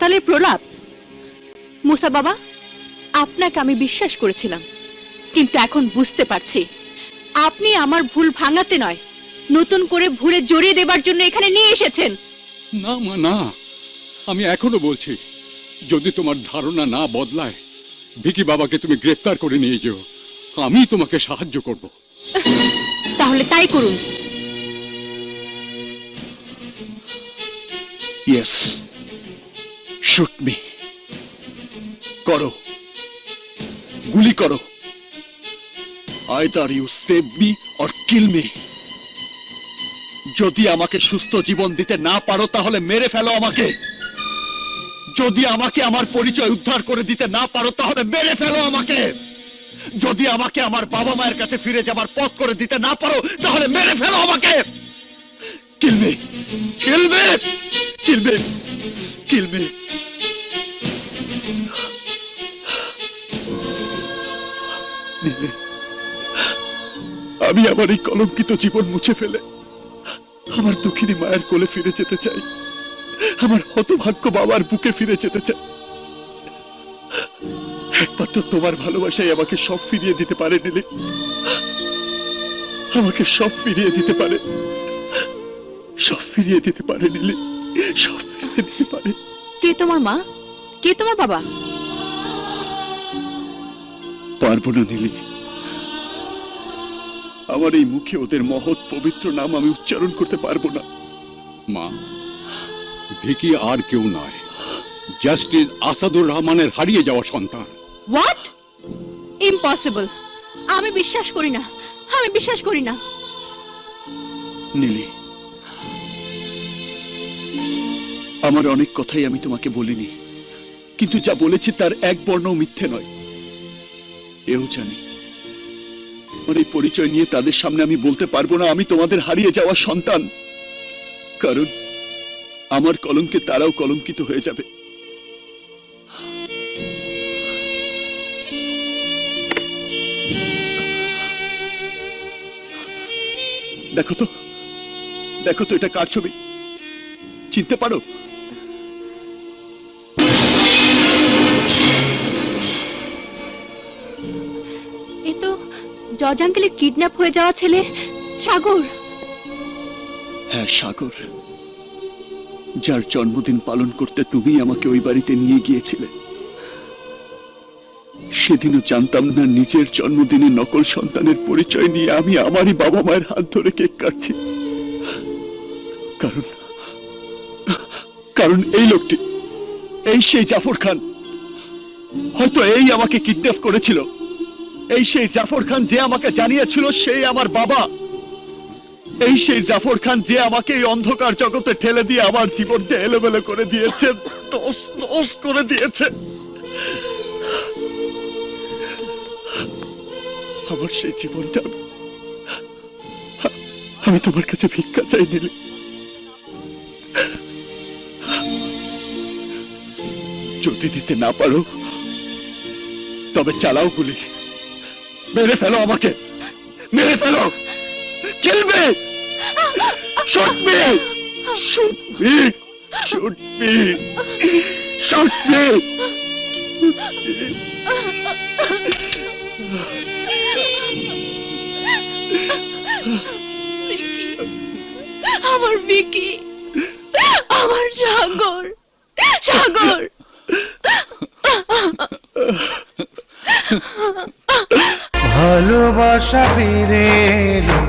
দালালের প্রলাপ। মুসা বাবা, আপনাকে আমি বিশ্বাস করেছিলাম, কিন্তু এখন বুঝতে পারছি আপনি আমার ভুল ভাঙাতে নয়, নতুন করে ভুলে জড়িয়ে দেবার জন্য এখানে নিয়ে এসেছেন। না মা না, আমি এখনো বলছি, যদি তোমার ধারণা না বদলায়, ভিকি বাবাকে তুমি গ্রেফতার করে নিয়ে যেও, আমি তোমাকে সাহায্য করব। তাহলে তাই করুন। Yes, shoot me. করো, গুলি করো। Either you save me or kill me. যদি আমাকে সুস্থ জীবন দিতে না পারো তাহলে মেরে ফেলো আমাকে। যদি আমাকে আমার পরিচয় উদ্ধার করে দিতে না পারো তাহলে মেরে ফেলো আমাকে। যদি আমাকে আমার বাবা মায়ের কাছে ফিরে যাবার পথ করে দিতে না পারো তাহলে মেরে ফেলো আমাকে। Kill me, kill me, kill me, kill me. আমি আমার এই কলঙ্কিত জীবন মুছে ফেলে আমার দুঃখিনী মায়ের কোলে ফিরে যেতে চাই, আমার হতভাগ্য বাবার বুকে ফিরে যেতে চাই। একমাত্র তোমার ভালোবাসাই আমাকে সব ফিরিয়ে দিতে পারে নীলি, আমাকে সব ফিরিয়ে দিতে পারে, সব ফিরিয়ে দিতে পারে নীলি, সব ফিরিয়ে দিতে পারে। কে তোমার মা, কে তোমার বাবা? পারবো না নীলি, আমার এই মুখে ওদের মহৎ পবিত্র নাম আমি উচ্চারণ করতে পারবো না। মা, ভিকি আর কেউ নয়, জাস্টিস আসাদুর রহমানের হারিয়ে যাওয়া সন্তান। হোয়াট? ইম্পসিবল। আমি বিশ্বাস করি না, আমি বিশ্বাস করি না। নীলি, আমার অনেক কথাই আমি তোমাকে বলিনি, কিন্তু যা বলেছি তার এক বর্ণও মিথ্যে নয়। এও জানি আমার এই পরিচয় নিয়ে তাদের সামনে আমি বলতে পারবো না আমি তোমাদের হারিয়ে যাওয়া সন্তান, কারণ আমার কলঙ্কে তারাও কলঙ্কিত হয়ে যাবে। দেখো তো, দেখো তো এটা কার ছবি, চিনতে পারো? এ তো জজ আঙ্কেলের কিডন্যাপ হয়ে যাওয়া ছেলে সাগর। হ্যাঁ, সাগর, যার জন্মদিন পালন করতে তুমি আমাকে ওই বাড়িতে নিয়ে গিয়েছিলে। সেদিনও জানতাম না নিজের জন্মদিনে নকল সন্তানের পরিচয় নিয়ে আমি আমারই বাবা মায়ের হাত ধরে কেক কাটছি। কারণ কারণ এই লোকটি, এই সেই জাফর খান, হয়তো এই আমাকে কিডন্যাপ করেছিল। এই সেই জাফর খান যে আমাকে জানিয়েছিল সেই আমার বাবা। এই সেই জাফর খান যে আমাকে এই অন্ধকার জগতে ঠেলে দিয়ে আমার জীবনকে এলোমেলো করে দিয়েছে, তছনছ করে দিয়েছে। আমার সেই জীবনটা আমি তোমার কাছে ভিক্ষা চাই নীলি। যদি দিতে না পারো তবে চালাও গুলি, মেরে ফেলো আমাকে, মেরে ফেলো। Kill me! Shoot me! Shoot me! Shoot me! Shoot me! আমার ভিকি, আমার সাগর, সাগর। ভালোবাসা ফিরে এলো